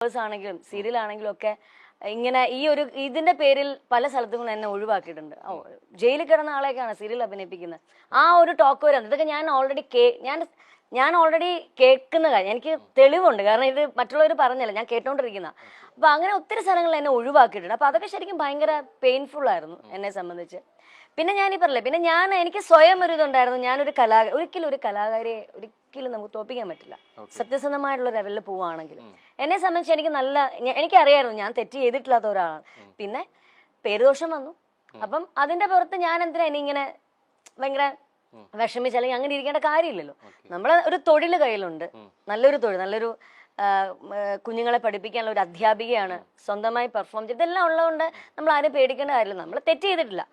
ആണെങ്കിലും സീരിയലാണെങ്കിലും ഒക്കെ ഇങ്ങനെ ഈ ഒരു ഇതിന്റെ പേരിൽ പല സ്ഥലത്തും എന്നെ ഒഴിവാക്കിയിട്ടുണ്ട്. ജയിലിൽ കിടന്ന ആളെയൊക്കെയാണ് സീരിയൽ അഭിനയിപ്പിക്കുന്നത്. ആ ഒരു ടോക്ക് വരെ ഇതൊക്കെ ഞാൻ ഓൾറെഡി കേൾക്കുന്ന കാര്യം, എനിക്ക് തെളിവുണ്ട്. കാരണം ഇത് മറ്റുള്ളവർ പറഞ്ഞല്ല, ഞാൻ കേട്ടോണ്ടിരിക്കുന്ന. അപ്പൊ അങ്ങനെ ഒത്തിരി സ്ഥലങ്ങളിൽ എന്നെ ഒഴിവാക്കിയിട്ടുണ്ട്. അപ്പൊ അതൊക്കെ ശരിക്കും ഭയങ്കര പെയിൻഫുൾ ആയിരുന്നു എന്നെ സംബന്ധിച്ച്. പിന്നെ ഞാൻ ഈ പറഞ്ഞില്ലേ, പിന്നെ എനിക്ക് സ്വയം ഒരു ഇതുണ്ടായിരുന്നു, ഞാനൊരു ഒരിക്കലും ഒരു കലാകാരിയെ ഒരിക്കലും നമുക്ക് തോപ്പിക്കാൻ പറ്റില്ല സത്യസന്ധമായിട്ടുള്ള ലെവലിൽ പോവുകയാണെങ്കിൽ. എന്നെ സംബന്ധിച്ച് എനിക്കറിയായിരുന്നു ഞാൻ തെറ്റ് ചെയ്തിട്ടില്ലാത്ത ഒരാളാണ്. പിന്നെ പേരുദോഷം വന്നു. അപ്പം അതിന്റെ പുറത്ത് ഞാൻ എന്തിനാ ഇനിയിങ്ങനെ ഭയങ്കര വിഷമിച്ച് അല്ലെങ്കിൽ അങ്ങനെ ഇരിക്കേണ്ട കാര്യമില്ലല്ലോ. നമ്മളെ ഒരു തൊഴിൽ കയ്യിലുണ്ട്, നല്ലൊരു തൊഴിൽ, നല്ലൊരു കുഞ്ഞുങ്ങളെ പഠിപ്പിക്കാനുള്ള ഒരു അധ്യാപികയാണ്, സ്വന്തമായി പെർഫോം ചെയ്ത് ഇതെല്ലാം ഉള്ളതുകൊണ്ട് നമ്മൾ ആരും പേടിക്കേണ്ട കാര്യമില്ല. നമ്മൾ തെറ്റ് ചെയ്തിട്ടില്ല.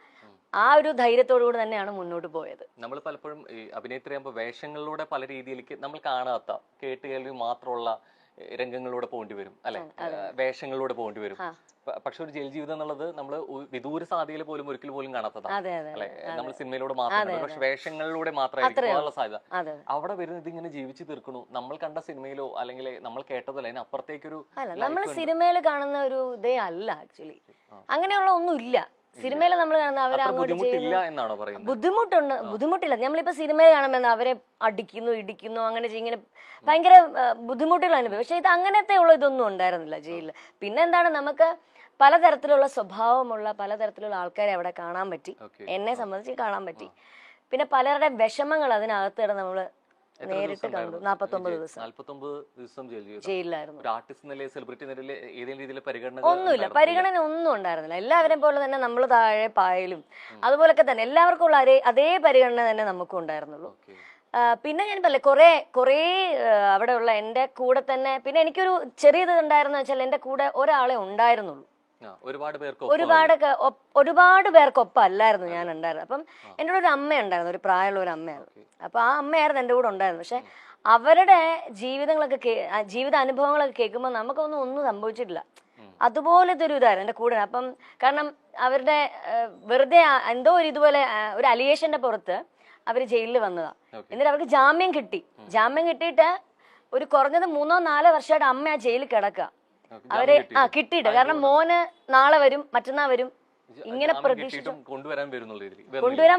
ആ ഒരു ധൈര്യത്തോടുകൂടി തന്നെയാണ് മുന്നോട്ട് പോയത്. നമ്മൾ പലപ്പോഴും അഭിനേത്രിയാകുമ്പോൾ വേഷങ്ങളിലൂടെ പല രീതിയിലേക്ക് നമ്മൾ കാണാത്ത കേട്ടുകേൾവി മാത്രമുള്ള രംഗങ്ങളിലൂടെ പോകേണ്ടി വരും, അല്ലെ? വേഷങ്ങളിലൂടെ പോകേണ്ടി വരും. പക്ഷെ ഒരു ജയിൽ ജീവിതം എന്നുള്ളത് നമ്മൾ വിദൂര സാധ്യതയിൽ പോലും ഒരിക്കൽ പോലും കാണാത്തതാണ്, അല്ലെ? നമ്മൾ സിനിമയിലൂടെ മാത്രം, പക്ഷെ വേഷങ്ങളിലൂടെ മാത്രമേ സാധ്യത. അവിടെ വരുന്നത് ഇതിങ്ങനെ ജീവിച്ചു തീർക്കണു. നമ്മൾ കണ്ട സിനിമയിലോ അല്ലെങ്കിൽ നമ്മൾ കേട്ടതല്ല, അതിന് അപ്പുറത്തേക്കൊരു നമ്മൾ സിനിമയിൽ കാണുന്ന ഒരു ഇതേ അല്ല ആക്ച്വലി. അങ്ങനെയുള്ള ഒന്നും ഇല്ല സിനിമയിൽ നമ്മൾ കാണുന്ന. അവരെ ബുദ്ധിമുട്ടില്ല. നമ്മളിപ്പോ സിനിമയിൽ കാണുമ്പോൾ അവരെ അടിക്കുന്നു, ഇടിക്കുന്നു, അങ്ങനെ ഇങ്ങനെ ഭയങ്കര ബുദ്ധിമുട്ടുള്ള അനുഭവം. പക്ഷെ ഇത് അങ്ങനത്തെ ഉള്ള ഇതൊന്നും ഉണ്ടായിരുന്നില്ല ജയിലിൽ. പിന്നെ എന്താണ്, നമുക്ക് പലതരത്തിലുള്ള സ്വഭാവമുള്ള പലതരത്തിലുള്ള ആൾക്കാരെ അവിടെ കാണാൻ പറ്റി. എന്നെ സംബന്ധിച്ച് കാണാൻ പറ്റി. പിന്നെ പലരുടെ വിഷമങ്ങൾ അതിനകത്ത് നമ്മള് നേരിട്ട് കണ്ടു. 49 ദിവസം ജയിലിലായിരുന്നു. ഒന്നുമില്ല, പരിഗണന ഒന്നും ഉണ്ടായിരുന്നില്ല. എല്ലാവരെയും പോലെ തന്നെ നമ്മൾ താഴെ പായലും അതുപോലൊക്കെ തന്നെ എല്ലാവർക്കും ഉള്ള അതേ പരിഗണന തന്നെ നമുക്കും ഉണ്ടായിരുന്നുള്ളൂ. പിന്നെ ഞാൻ പറയില്ലേ, കുറേ അവിടെയുള്ള എൻ്റെ കൂടെ തന്നെ, പിന്നെ എനിക്കൊരു ചെറിയത് ഉണ്ടായിരുന്നു വെച്ചാൽ എൻ്റെ കൂടെ ഒരാളെ ഉണ്ടായിരുന്നുള്ളൂ. ഒരുപാട് പേർക്കൊപ്പം അല്ലായിരുന്നു ഞാൻ ഉണ്ടായിരുന്നത്. അപ്പം എൻ്റെ കൂടെ ഒരു അമ്മ ഉണ്ടായിരുന്നു, ഒരു പ്രായമുള്ള ഒരു അമ്മയായിരുന്നു. അപ്പൊ ആ അമ്മയായിരുന്നു എൻ്റെ കൂടെ ഉണ്ടായിരുന്നു. പക്ഷെ അവരുടെ ജീവിത അനുഭവങ്ങളൊക്കെ കേൾക്കുമ്പോൾ ഒന്നും സംഭവിച്ചിട്ടില്ല. അതുപോലത്തെ ഒരു ഇതായിരുന്നു എൻ്റെ കൂടെ. അപ്പം കാരണം അവരുടെ വെറുതെ എന്തോ ഒരു ഇതുപോലെ ഒരു അലിഗേഷന്റെ പുറത്ത് അവര് ജയിലിൽ വന്നതാ. എന്നിട്ട് അവർക്ക് ജാമ്യം കിട്ടിയിട്ട് ഒരു കുറഞ്ഞത് 3-4 വർഷമായിട്ട് അമ്മ ആ ജയിലിൽ കിടക്കുക. അവരെ കിട്ടിയിട്ട്, കാരണം മോന് നാളെ വരും, മറ്റന്നാൾ വരും, ഇങ്ങനെ പ്രതീക്ഷിച്ചു കൊണ്ടുവരാൻ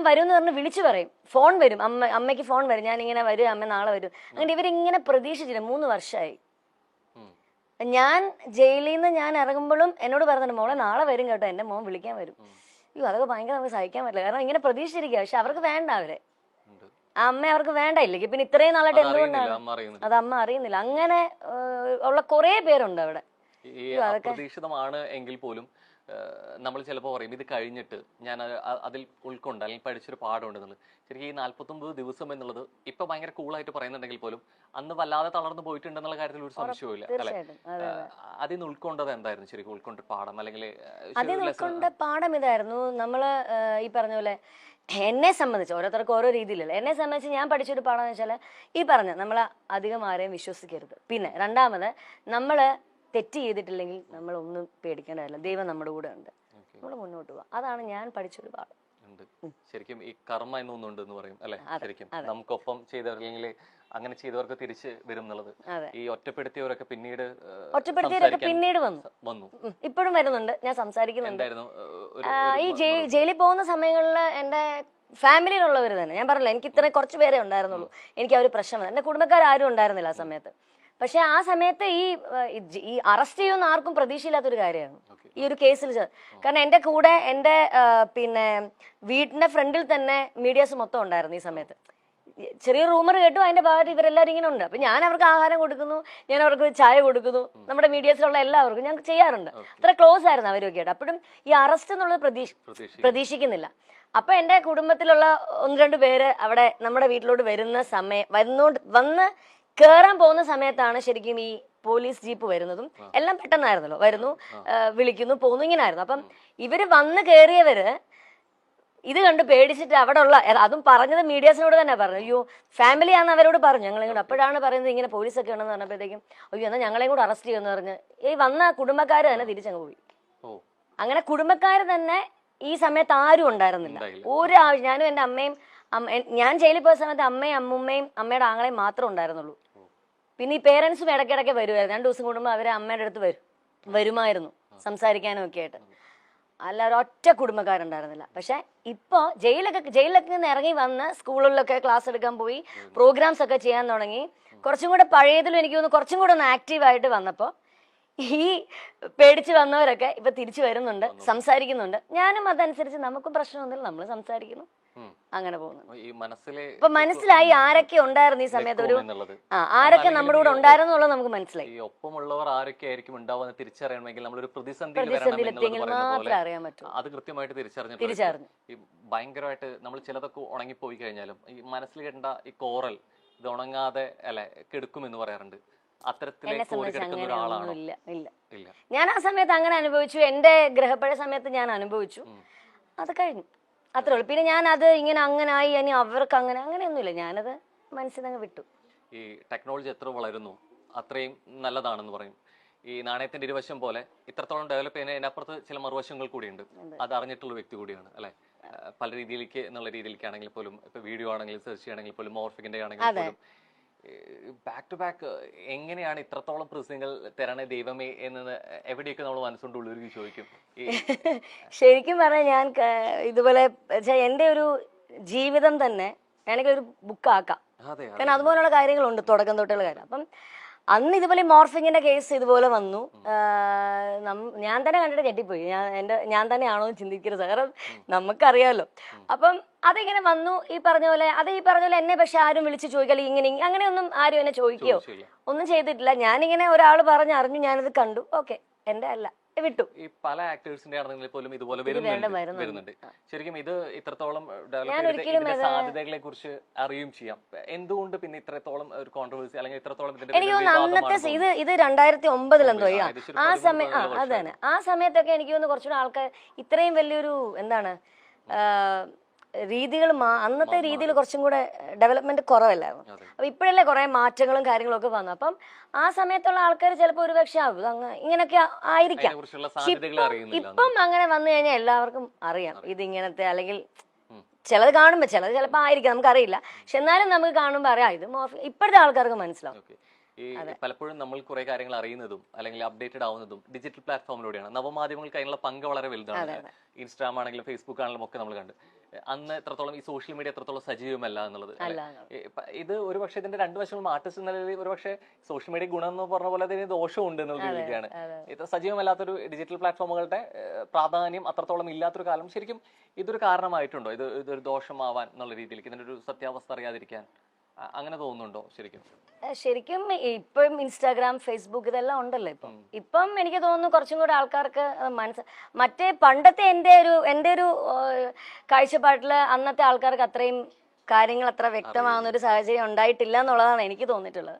വരും എന്ന് പറഞ്ഞ് വിളിച്ചു പറയും. ഫോൺ വരും, അമ്മയ്ക്ക് ഫോൺ വരും, ഞാൻ ഇങ്ങനെ വരും, അമ്മ നാളെ വരും. അങ്ങനെ ഇവരിങ്ങനെ പ്രതീക്ഷിച്ചില്ല. 3 വർഷമായി. ഞാൻ ജയിലിൽ നിന്ന് ഞാൻ ഇറങ്ങുമ്പോഴും എന്നോട് പറഞ്ഞിട്ട്, മോളെ നാളെ വരും കേട്ടോ, എന്റെ മോൻ വിളിക്കാൻ വരും. അതൊക്കെ ഭയങ്കര നമുക്ക് സഹിക്കാൻ പറ്റില്ല. കാരണം ഇങ്ങനെ പ്രതീക്ഷിച്ചിരിക്കുക. പക്ഷെ അവർക്ക് വേണ്ട, ആ അമ്മ അവർക്ക് വേണ്ട. ഇല്ലെങ്കിൽ പിന്നെ ഇത്രയും നാളായിട്ട് എന്തുകൊണ്ടാണ് അത് അമ്മ അറിയുന്നില്ല. അങ്ങനെ ഉള്ള കുറെ പേരുണ്ട് അവിടെ. അപ്രതീക്ഷിതമാണ് എങ്കിൽ പോലും നമ്മൾ ചിലപ്പോൾ പറയും ഇത് കഴിഞ്ഞിട്ട് ഞാൻ അതിൽ ഉൾക്കൊണ്ട് അല്ലെങ്കിൽ പഠിച്ചൊരു പാഠമുണ്ടെന്നുള്ളത്. ശരിക്കും ഈ 49 ദിവസം എന്നുള്ളത് ഇപ്പൊ ഭയങ്കര കൂളായിട്ട് പറയുന്നുണ്ടെങ്കിൽ പോലും അന്ന് വല്ലാതെ തളർന്നു പോയിട്ടുണ്ടെന്നുള്ള കാര്യത്തിൽ ഒരു സംശയവും ഇല്ല, അല്ലെ? അതിൽ നിന്ന് ഉൾക്കൊണ്ടത് എന്തായിരുന്നു ശരിക്കും ഉൾക്കൊണ്ട പാഠം? അല്ലെങ്കിൽ അതിൽ ഉൾക്കൊണ്ട പാഠം ഇതായിരുന്നു, നമ്മള് ഈ പറഞ്ഞ പോലെ എന്നെ സംബന്ധിച്ച് ഓരോരുത്തർക്ക് ഓരോ രീതിയിലല്ല. എന്നെ സംബന്ധിച്ച് ഞാൻ പഠിച്ചൊരു പാഠം എന്ന് വെച്ചാൽ ഈ പറഞ്ഞ നമ്മൾ അധികം ആരെയും വിശ്വസിക്കരുത്. പിന്നെ രണ്ടാമത്, നമ്മള് തെറ്റ് ചെയ്തിട്ടില്ലെങ്കിൽ നമ്മൾ ഒന്നും പേടിക്കേണ്ടതല്ല, ദൈവം നമ്മുടെ കൂടെ ഉണ്ട്, നമ്മൾ മുന്നോട്ട് പോവാം. അതാണ് ഞാൻ പഠിച്ചൊരു പാഠം. ശരിക്കും ഈ കർമ്മ എന്നൊന്നുണ്ട് എന്ന് പറയും, അല്ലെ? ശരിക്കും നമുക്കൊപ്പം ചെയ്തവരില്ലെങ്കിൽ അങ്ങനെ ചെയ്തവർക്ക് തിരിച്ച് വരും എന്നുള്ളത്. ഈ ഒറ്റപ്പെടുത്തിയവരൊക്കെ പിന്നീട് വന്നു, ഇപ്പോഴും വരുന്നുണ്ട്. ഞാൻ സംസാരിക്കുന്നുണ്ട്. ഈ ജയിലിൽ പോകുന്ന സമയങ്ങളിൽ എന്റെ ഫാമിലിയിലുള്ളവർ തന്നെ, ഞാൻ പറഞ്ഞില്ല എനിക്ക് ഇത്ര കുറച്ച് പേരെ ഉണ്ടായിരുന്നുള്ളൂ, എനിക്ക് ആ ഒരു പ്രശ്നം. എന്റെ കുടുംബക്കാരും ഉണ്ടായിരുന്നില്ല ആ സമയത്ത്. പക്ഷെ ആ സമയത്ത് ഈ അറസ്റ്റ് ചെയ്യുന്ന ആർക്കും പ്രതീക്ഷയില്ലാത്തൊരു കാര്യമാണ് ഈ ഒരു കേസിൽ. കാരണം എന്റെ കൂടെ എന്റെ പിന്നെ വീടിന്റെ ഫ്രണ്ടിൽ തന്നെ മീഡിയാസ് മൊത്തം ഉണ്ടായിരുന്നു ഈ സമയത്ത്. ചെറിയ റൂമർ കേട്ടു, അതിന്റെ ഭാഗത്ത് ഇവരെല്ലാവരും ഇങ്ങനെ ഉണ്ട്. അപ്പൊ ഞാൻ അവർക്ക് ആഹാരം കൊടുക്കുന്നു, ഞാൻ അവർക്ക് ചായ കൊടുക്കുന്നു, നമ്മുടെ മീഡിയാസിലുള്ള എല്ലാവർക്കും ഞാൻ ചെയ്യാറുണ്ട്. അത്ര ക്ലോസ് ആയിരുന്നു അവരൊക്കെ ആയിട്ട്. അപ്പോഴും ഈ അറസ്റ്റ് എന്നുള്ളത് പ്രതീക്ഷിക്കുന്നില്ല. അപ്പൊ എന്റെ കുടുംബത്തിലുള്ള 1-2 പേര് അവിടെ നമ്മുടെ വീട്ടിലോട്ട് വന്ന് കേറാൻ പോകുന്ന സമയത്താണ് ശരിക്കും ഈ പോലീസ് ജീപ്പ് വരുന്നതും. എല്ലാം പെട്ടെന്നായിരുന്നല്ലോ, വരുന്നു, വിളിക്കുന്നു, പോകുന്നു, ഇങ്ങനെ ആയിരുന്നു. അപ്പം ഇവര് വന്ന് കയറിയവര് ഇത് കണ്ട് പേടിച്ചിട്ട് അവിടെ ഉള്ള, അതും പറഞ്ഞത് മീഡിയാസിനോട് തന്നെ പറഞ്ഞു. അയ്യോ ഫാമിലിയാന്ന് അവരോട് പറഞ്ഞു ഞങ്ങളെയും. അപ്പോഴാണ് പറയുന്നത് ഇങ്ങനെ പോലീസൊക്കെ ഉണ്ടെന്ന് പറഞ്ഞപ്പോഴത്തേക്കും അയ്യോ എന്നാൽ ഞങ്ങളെയും കൂടെ അറസ്റ്റ് ചെയ്യുമെന്ന് പറഞ്ഞ് ഈ വന്ന കുടുംബക്കാര് തന്നെ തിരിച്ചങ്ങ് പോയി. അങ്ങനെ കുടുംബക്കാര് തന്നെ ഈ സമയത്ത് ആരും ഉണ്ടായിരുന്നില്ല. ഞാനും എൻ്റെ അമ്മയും, ഞാൻ ജയിലിൽ പോയ സമയത്ത് അമ്മയും അമ്മൂമ്മയും അമ്മയുടെ ആങ്ങളെയും മാത്രമേ ഉണ്ടായിരുന്നുള്ളൂ. പിന്നെ ഈ പേരൻസും ഇടയ്ക്കിടയ്ക്ക് വരുമായിരുന്നു. 2 ദിവസം കൂടുമ്പോൾ അവരെ അമ്മയുടെ അടുത്ത് വരുമായിരുന്നു സംസാരിക്കാനും ഒക്കെ ആയിട്ട്. അല്ല ഒരൊറ്റ കുടുംബക്കാരുണ്ടായിരുന്നില്ല. പക്ഷെ ഇപ്പൊ ജയിലൊക്കെ നിന്ന് ഇറങ്ങി വന്ന് സ്കൂളുകളിലൊക്കെ ക്ലാസ് എടുക്കാൻ പോയി പ്രോഗ്രാംസ് ഒക്കെ ചെയ്യാൻ തുടങ്ങി. കുറച്ചും കൂടെ പഴയതിലും എനിക്ക് തോന്നുന്നു കുറച്ചും കൂടെ ഒന്ന് ആക്റ്റീവായിട്ട് വന്നപ്പോൾ ഈ പേടിച്ച് വന്നവരൊക്കെ ഇപ്പൊ തിരിച്ചു വരുന്നുണ്ട്, സംസാരിക്കുന്നുണ്ട്. ഞാനും അതനുസരിച്ച് നമുക്കും പ്രശ്നമൊന്നുമില്ല, നമ്മൾ സംസാരിക്കുന്നു, അങ്ങനെ പോകുന്നു. ഇപ്പൊ മനസ്സിലായി ആരൊക്കെ ഉണ്ടായിരുന്നു ഈ സമയത്ത്, ആരൊക്കെ നമ്മുടെ കൂടെ ഉണ്ടായിരുന്നു എന്നുള്ളത് നമുക്ക് മനസ്സിലായി. ഈ ഒപ്പമുള്ളവർ ആരൊക്കെ ആയിരിക്കും ഉണ്ടാവുന്ന തിരിച്ചറിയണമെങ്കിൽ നമ്മളൊരു പ്രതിസന്ധിയിലെത്തിയെങ്കിൽ മാത്രമേ അറിയാൻ പറ്റൂ. അത് കൃത്യമായിട്ട് തിരിച്ചറിഞ്ഞു. ഈ ഭയങ്കരമായിട്ട് നമ്മൾ ചിലതൊക്കെ ഉണങ്ങിപ്പോയി കഴിഞ്ഞാലും ഈ മനസ്സിൽ കേട്ട ഈ കോറൽ ഇത് ഉണങ്ങാതെ കെടുക്കുമെന്ന് പറയാറുണ്ട്. ഇല്ല, ഞാൻ ആ സമയത്ത് അങ്ങനെ അനുഭവിച്ചു. എന്റെ ഗ്രഹപ്പഴ സമയത്ത് ഞാൻ അനുഭവിച്ചു, അത് കഴിഞ്ഞു, അത്രേ ഉള്ളൂ. പിന്നെ ഞാൻ അത് ഇങ്ങനെ അങ്ങനെ ആയി, ഇനി അവർക്ക് അങ്ങനെയൊന്നുമില്ല, ഞാനത് മനസ്സിൽ നിന്ന് വിട്ടു. ഈ ടെക്നോളജി എത്ര വളരുന്നു അത്രയും നല്ലതാണെന്ന് പറയും. ഈ നാണയത്തിന്റെ ഇരുവശം പോലെ ഇത്രത്തോളം ഡെവലപ്പ് ചെയ്യുന്നതിനപ്പുറത്ത് ചില മറുവശങ്ങൾ കൂടിയുണ്ട്. അത് അറിഞ്ഞിട്ടുള്ള വ്യക്തി കൂടിയാണ് അല്ലെ. പല രീതിയിലേക്ക് എന്നുള്ള രീതിയിലേക്കാണെങ്കിൽ പോലും, ഇപ്പൊ വീഡിയോ ആണെങ്കിലും സെർച്ച് ചെയ്യണമെങ്കിൽ പോലും, മോർഫിക്കിന്റെ ആണെങ്കിൽ പോലും ബാക്ക് ടു ബാക്ക് എങ്ങനെയാണ് ഇത്രത്തോളം പ്രശ്നങ്ങൾ തരണേ ദൈവമേ എന്നത് എവിടെയൊക്കെ നമ്മൾ മനസ്സുകൊണ്ട് ഉള്ളൊരു ചോദിക്കും. ശരിക്കും പറഞ്ഞാൽ ഞാൻ ഇതുപോലെ എന്റെ ഒരു ജീവിതം തന്നെ വേണമെങ്കിൽ ഒരു ബുക്കാക്കാം. കാരണം അതുപോലുള്ള കാര്യങ്ങളുണ്ട്, തുടക്കം തൊട്ടുള്ള കാര്യം. അപ്പം അന്ന് ഇതുപോലെ മോർഫിങ്ങിന്റെ കേസ് ഇതുപോലെ വന്നു. ഞാൻ തന്നെ കണ്ടിട്ട് ഞെട്ടിപ്പോയി. ഞാൻ തന്നെയാണോ എന്ന് ചിന്തിക്കരുത്, കാരണം നമുക്കറിയാമല്ലോ. അപ്പം അതിങ്ങനെ വന്നു. ഈ പറഞ്ഞ പോലെ എന്നെ പക്ഷെ ആരും വിളിച്ച് ചോദിക്കാല് ഇങ്ങനെ അങ്ങനെയൊന്നും ആരും എന്നെ ചോദിക്കുകയോ ഒന്നും ചെയ്തിട്ടില്ല. ഞാനിങ്ങനെ ഒരാൾ പറഞ്ഞറിഞ്ഞു, ഞാനത് കണ്ടു, ഓക്കെ, എന്റെ അല്ല, വിട്ടു. ഈ പല ആക്ടേഴ്സിന്റെ ആണെങ്കിൽ പോലും ഇതുപോലെ വരുന്നുണ്ട്. ശരിക്കും ഇത് ഇത്രത്തോളം സാധ്യതകളെ കുറിച്ച് അറിയുകയും ചെയ്യാം. എന്തുകൊണ്ട് പിന്നെ ഇത്രത്തോളം ഒരു കോൺട്രവേഴ്സി അല്ലെങ്കിൽ ഇത്രത്തോളം എനിക്ക് തോന്നുന്നു അന്നത്തെ ഇത് 2009 എന്തോ ആ സമയം, അതന്നെ ആ സമയത്തൊക്കെ എനിക്ക് തോന്നുന്നു കുറച്ചുകൂടെ ആൾക്കാർ ഇത്രയും വലിയൊരു എന്താണ് രീതികൾ അന്നത്തെ രീതിയിൽ കുറച്ചും കൂടെ ഡെവലപ്മെന്റ് കുറവല്ലായിരുന്നു. അപ്പൊ ഇപ്പോഴല്ലേ കുറെ മാറ്റങ്ങളും കാര്യങ്ങളും ഒക്കെ വന്നു. അപ്പം ആ സമയത്തുള്ള ആൾക്കാർ ചിലപ്പോൾ ഒരു പക്ഷെ ഇങ്ങനൊക്കെ ആയിരിക്കാം. ഇപ്പം അങ്ങനെ വന്നു കഴിഞ്ഞാൽ എല്ലാവർക്കും അറിയാം ഇതിങ്ങനത്തെ, അല്ലെങ്കിൽ ചിലത് കാണുമ്പോ ചിലപ്പോ ആയിരിക്കാം, നമുക്കറിയില്ല. പക്ഷെ എന്നാലും നമുക്ക് കാണുമ്പോ അറിയാം ഇത് ഇപ്പോഴത്തെ ആൾക്കാർക്ക് മനസ്സിലാവും. ഈ പലപ്പോഴും നമ്മൾ കുറെ കാര്യങ്ങൾ അറിയുന്നതും അല്ലെങ്കിൽ അപ്ഡേറ്റഡ് ആവുന്നതും ഡിജിറ്റൽ പ്ലാറ്റ്ഫോമിലൂടെയാണ്. നവമാധ്യമങ്ങൾക്ക് അതിനുള്ള പങ്ക് വളരെ വലുതാണ്. ഇൻസ്റ്റാഗ്രാം ആണെങ്കിലും ഫേസ്ബുക്ക് ആണെങ്കിലും ഒക്കെ നമ്മൾ കണ്ട് അന്ന് എത്രത്തോളം ഈ സോഷ്യൽ മീഡിയ എത്രത്തോളം സജീവമല്ല എന്നുള്ളത്. ഇത് ഒരു പക്ഷേ ഇതിന്റെ 2 വശങ്ങളും ആർട്ടിസ്റ്റ് എന്ന നിലയിൽ ഒരു പക്ഷേ സോഷ്യൽ മീഡിയ ഗുണം എന്ന് പറഞ്ഞ പോലെ തന്നെ ദോഷവും ഉണ്ട് എന്നുള്ള രീതിയാണ്. ഇത് സജീവമല്ലാത്തൊരു ഡിജിറ്റൽ പ്ലാറ്റ്ഫോമുകളുടെ പ്രാധാന്യം അത്രത്തോളം ഇല്ലാത്തൊരു കാലം ശരിക്കും ഇതൊരു കാരണമായിട്ടുണ്ടോ? ഇതൊരു ദോഷമാവാൻ എന്നുള്ള രീതിയിലേക്ക് ഇതിന്റെ ഒരു സത്യാവസ്ഥ അറിയാതിരിക്കാൻ അങ്ങനെ തോന്നുന്നുണ്ടോ? ശരിക്കും ഇപ്പം ഇൻസ്റ്റാഗ്രാം, ഫേസ്ബുക്ക് ഇതെല്ലാം ഉണ്ടല്ലോ ഇപ്പം എനിക്ക് തോന്നുന്നു കുറച്ചും കൂടെ ആൾക്കാർക്ക് മറ്റേ പണ്ടത്തെ എന്റെ ഒരു കാഴ്ചപ്പാട്ടില് അന്നത്തെ ആൾക്കാർക്ക് അത്രയും കാര്യങ്ങൾ അത്ര വ്യക്തമാകുന്ന ഒരു സാഹചര്യം ഉണ്ടായിട്ടില്ല എന്നുള്ളതാണ് എനിക്ക് തോന്നിയിട്ടുള്ളത്.